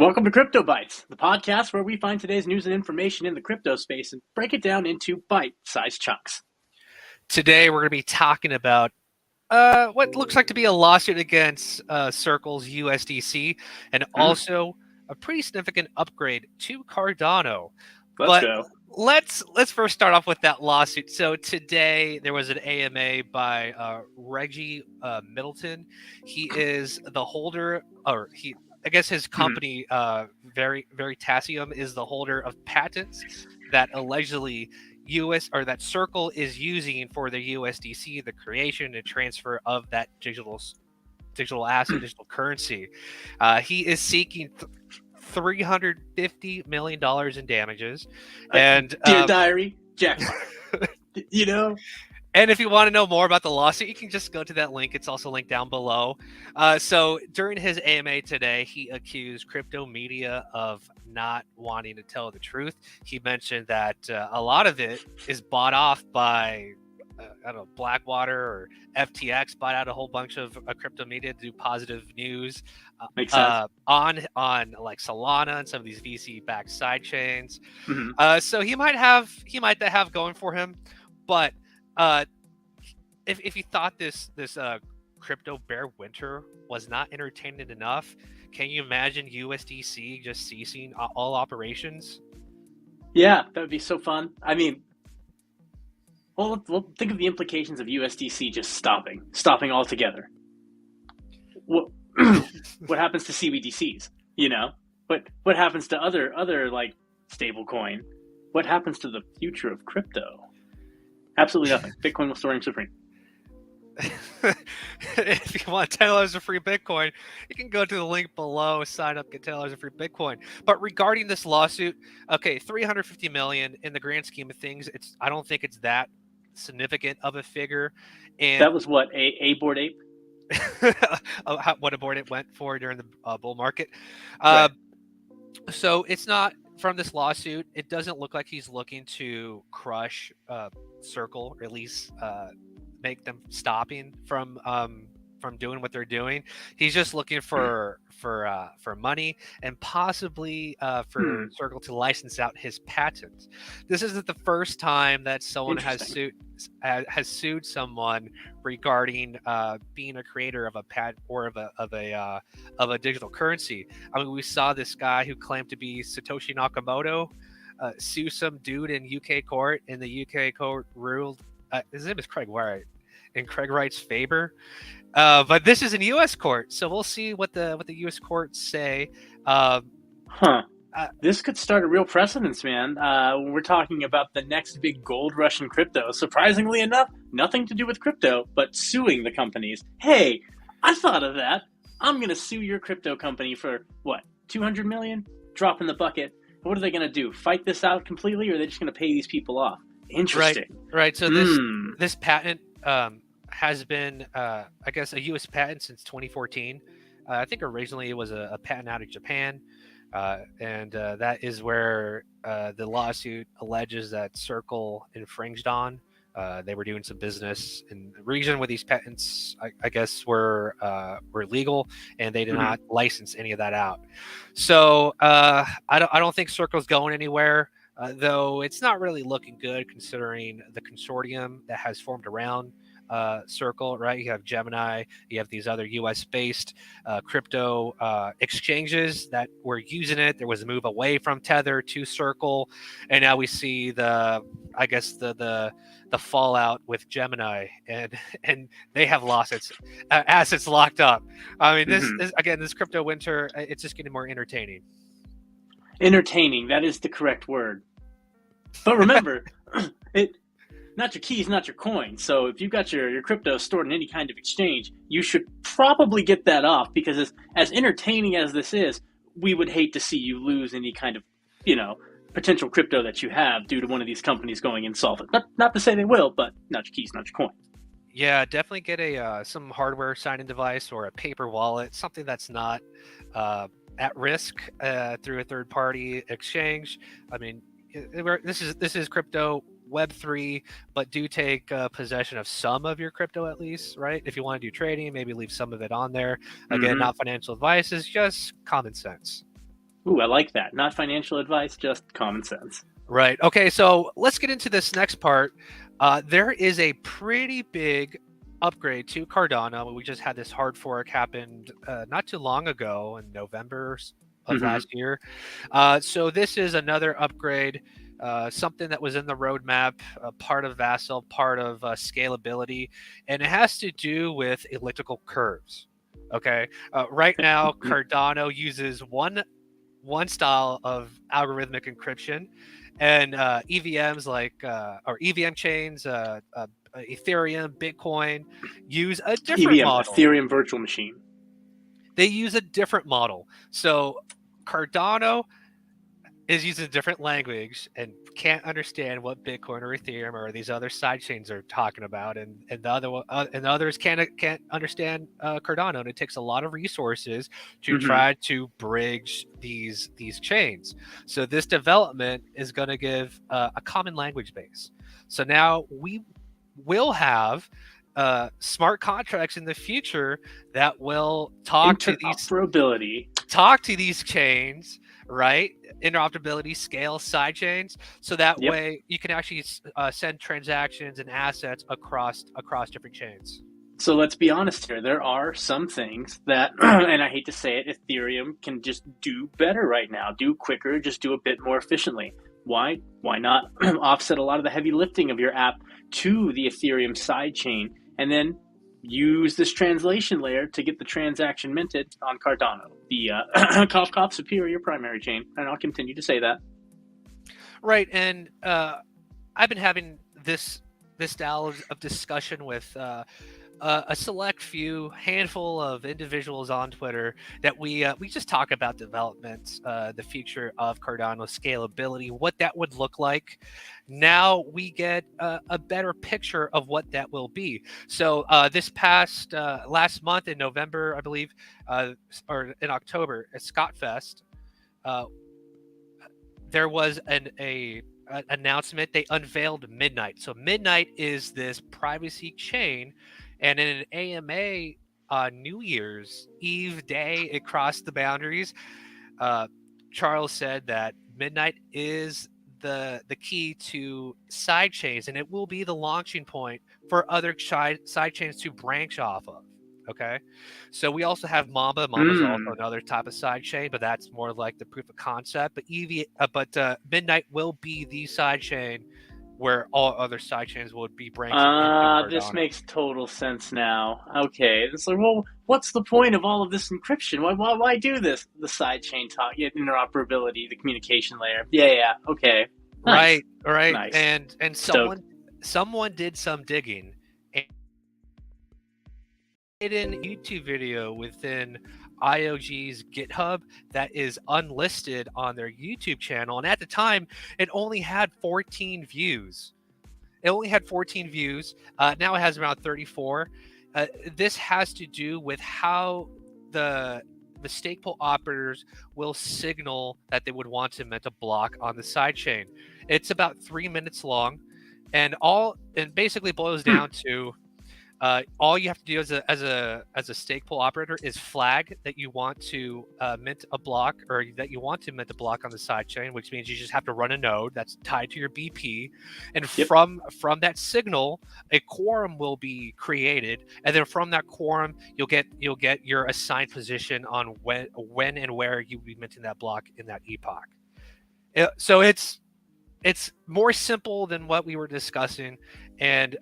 Welcome to Crypto Bytes, the podcast where we find today's news and information in the crypto space and break it down into bite-sized chunks. Today, we're going to be talking about what looks like to be a lawsuit against Circle's USDC and also a pretty significant upgrade to Cardano. Let's go. Let's first start off with that lawsuit. So today there was an AMA by Reggie Middleton. He is the holder, I guess his company, Veritasium, is the holder of patents that allegedly that Circle is using for the USDC, the creation and transfer of that digital asset, digital currency. He is seeking $350 million in damages. And Dear Diary, jackpot. You know. And if you want to know more about the lawsuit, you can just go to that link. It's also linked down below. So during his AMA today, he accused crypto media of not wanting to tell the truth. He mentioned that a lot of it is bought off by, Blackwater or FTX bought out a whole bunch of crypto media to do positive news Makes sense. on like Solana and some of these VC-backed sidechains. So he might have going for him, but if you thought this crypto bear winter was not entertaining enough, can you imagine USDC just ceasing all operations? Yeah, that would be so fun. I mean, well, think of the implications of USDC just stopping altogether. What happens to CBDCs? You know, what happens to other like stablecoin? What happens to the future of crypto? Absolutely nothing. Bitcoin will still reign supreme. If you want $10 of free Bitcoin, you can go to the link below, sign up, get $10 of free Bitcoin. But regarding this lawsuit, okay, $350 million in the grand scheme of things, I don't think it's that significant of a figure. And that was what a Bored Ape. What a Bored Ape went for during the bull market. Right. So it's not. From this lawsuit, it doesn't look like he's looking to crush Circle, or at least make them stopping from doing what they're doing. He's just looking for money and possibly for Circle to license out his patents. This isn't the first time that someone has sued someone regarding being a creator of a patent or of a digital currency. I mean, we saw this guy who claimed to be Satoshi Nakamoto sue some dude in UK court, and the UK court ruled his name is Craig Wright, in Craig Wright's favor. But this is in U.S. court, so we'll see what the U.S. courts say. This could start a real precedence, man. We're talking about the next big gold rush in crypto. Surprisingly enough, nothing to do with crypto, but suing the companies. Hey, I thought of that. I'm going to sue your crypto company for, what, $200 million? Drop in the bucket. What are they going to do? Fight this out completely, or are they just going to pay these people off? Interesting. Right. So this patent has been, I guess, a U.S. patent since 2014. I think originally it was a patent out of Japan. And that is where the lawsuit alleges that Circle infringed on. They were doing some business in the region where these patents, I guess, were legal, and they did not license any of that out. So I don't think Circle's going anywhere, though it's not really looking good considering the consortium that has formed around Circle, right? You have Gemini, you have these other US-based crypto exchanges that were using it. There was a move away from Tether to Circle, and now we see the fallout with Gemini, and they have lost its assets locked up. I mean, this crypto winter, it's just getting more entertaining. Entertaining, that is the correct word. But remember, not your keys, not your coin. So if you've got your crypto stored in any kind of exchange, you should probably get that off, because as entertaining as this is, we would hate to see you lose any kind of, potential crypto that you have due to one of these companies going insolvent. Not to say they will, but not your keys, not your coin. Yeah, definitely get some hardware signing device or a paper wallet, something that's not at risk through a third-party exchange. I mean, this is crypto Web3, but do take possession of some of your crypto at least, right? If you want to do trading, maybe leave some of it on there. Again, not financial advice, it's just common sense. Ooh, I like that. Not financial advice, just common sense. Right. Okay. So let's get into this next part. There is a pretty big upgrade to Cardano. We just had this hard fork happened not too long ago in November of Hmm. last year. So this is another upgrade, something that was in the roadmap, part of Vassal, part of scalability, and it has to do with elliptical curves. Okay. Right now, Cardano uses one style of algorithmic encryption, and EVMs or EVM chains, Ethereum, Bitcoin use a different EVM, model. Ethereum Virtual Machine. They use a different model. So Cardano is using a different language and can't understand what Bitcoin or Ethereum or these other side chains are talking about, and the others can't understand Cardano, and it takes a lot of resources to Hmm. try to bridge these chains. So this development is going to give a common language base. So now we will have smart contracts in the future that will Interoperability. talk to these chains, right? Interoperability, scale, side chains, so that Yep. way you can actually send transactions and assets across different chains. So let's be honest here. There are some things that, and I hate to say it, Ethereum can just do better right now, do quicker, just do a bit more efficiently. Why? Why not offset a lot of the heavy lifting of your app to the Ethereum sidechain and then use this translation layer to get the transaction minted on Cardano, the cough cough superior primary chain. And I'll continue to say that. Right, and I've been having this style of discussion with a select few handful of individuals on Twitter that we just talk about developments, the future of Cardano scalability, what that would look like. Now we get a better picture of what that will be. So this past last month in November, I believe, or in October at Scott Fest, uh, there was an announcement. They unveiled Midnight. So Midnight is this privacy chain, and in an AMA New Year's Eve day, it crossed the boundaries. Uh, Charles said that Midnight is the key to side chains, and it will be the launching point for other side chains to branch off of. Okay, so we also have Mamba. Mamba's also Mm. another type of side chain, but that's more like the proof of concept. But Midnight will be the side chain where all other side chains would be branching into This Cardano. makes total sense now. Okay, it's like, well, what's the point of all of this encryption? Why do this? The sidechain talk, yeah, interoperability, the communication layer. Yeah, okay, nice, Right, nice, and stoked. someone did some digging and hidden YouTube video within IOG's GitHub that is unlisted on their YouTube channel, and at the time, it only had 14 views. It only had 14 views. Now it has around 34. This has to do with how the stake pool operators will signal that they would want to mint a block on the sidechain. It's about 3 minutes long, and basically boils Hmm. down to all you have to do as a stake pool operator is flag that you want to mint a block, or that you want to mint a block on the sidechain, which means you just have to run a node that's tied to your BP, and Yep. from that signal, a quorum will be created, and then from that quorum, you'll get your assigned position on when and where you will be minting that block in that epoch. So it's more simple than what we were discussing, and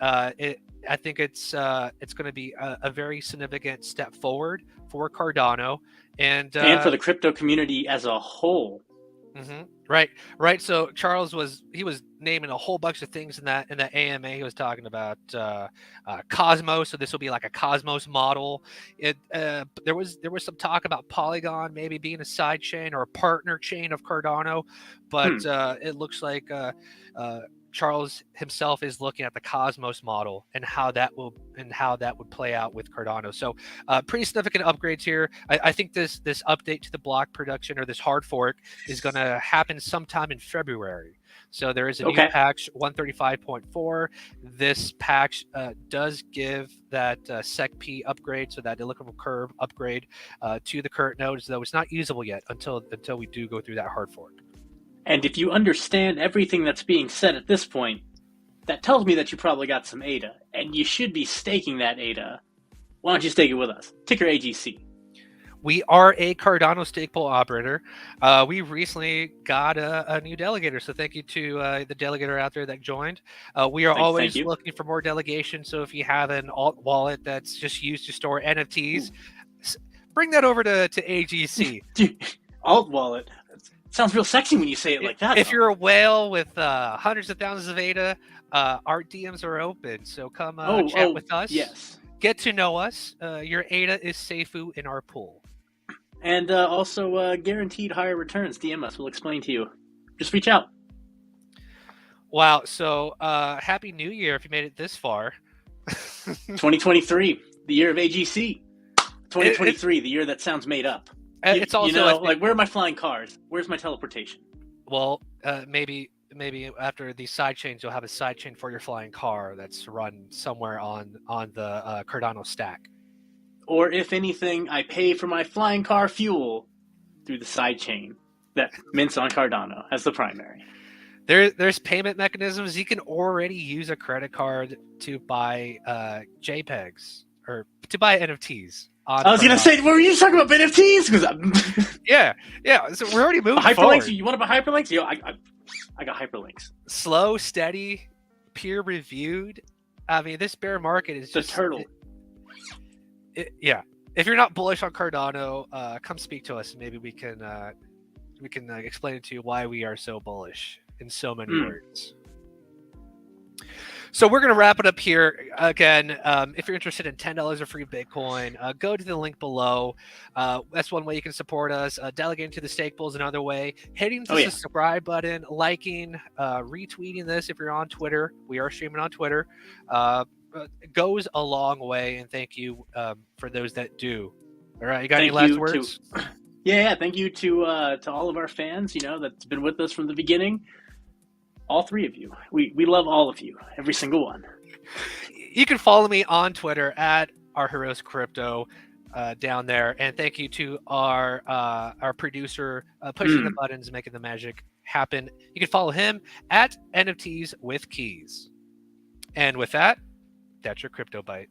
I think it's going to be a very significant step forward for Cardano, and And for the crypto community as a whole. right. So Charles was naming a whole bunch of things in that AMA. He was talking about Cosmos. So this will be like a Cosmos model. There was some talk about Polygon maybe being a side chain or a partner chain of Cardano, but Hmm. it looks like Charles himself is looking at the Cosmos model and how that would play out with Cardano. So pretty significant upgrades here. I think this update to the block production, or this hard fork, is going to happen sometime in February. So there is a new Okay. patch 135.4. This patch does give that SecP upgrade, so that elliptical curve upgrade to the current nodes, though it's not usable yet until we do go through that hard fork. And if you understand everything that's being said at this point, that tells me that you probably got some ADA, and you should be staking that ADA. Why don't you stake it with us? Ticker AGC. We are a Cardano stake pool operator. We recently got a new delegator, so thank you to the delegator out there that joined. We are always looking for more delegation, so if you have an alt wallet that's just used to store NFTs, bring that over to AGC. Dude, alt wallet. Sounds real sexy when you say it like that. If you're a whale with hundreds of thousands of ADA, our DMs are open, so come chat with us. Yes. Get to know us. Your ADA is Seifu in our pool. And also guaranteed higher returns. DM us. We'll explain to you. Just reach out. Wow. So happy New Year if you made it this far. 2023, the year of AGC. 2023, the year that sounds made up. It's also like, where are my flying cars? Where's my teleportation? Well, maybe after these sidechains, you'll have a sidechain for your flying car that's run somewhere on the Cardano stack. Or if anything, I pay for my flying car fuel through the sidechain that mints on Cardano as the primary. There's payment mechanisms. You can already use a credit card to buy JPEGs or to buy NFTs. I was going to say, were you talking about NFTs? Yeah. So we're already moving hyperlinks. Forward. You want to buy hyperlinks? Yo, I got hyperlinks. Slow, steady, peer reviewed. I mean, this bear market is just the turtle. Yeah. If you're not bullish on Cardano, come speak to us. Maybe we can explain to you why we are so bullish in so many words. So we're going to wrap it up here. Again, if you're interested in $10 of free Bitcoin, go to the link below. That's one way you can support us. Delegating to the stake pool is another way. Hitting the subscribe button, liking, retweeting this if you're on Twitter. We are streaming on Twitter. Goes a long way, and thank you for those that do. All right, you got any last words? Yeah. Thank you to all of our fans, that's been with us from the beginning. All three of you. We love all of you, every single one. You can follow me on Twitter at @OurHeroesCrypto down there. And thank you to our producer pushing the buttons and making the magic happen. You can follow him at NFTs with Keys. And with that, that's your Crypto Bite.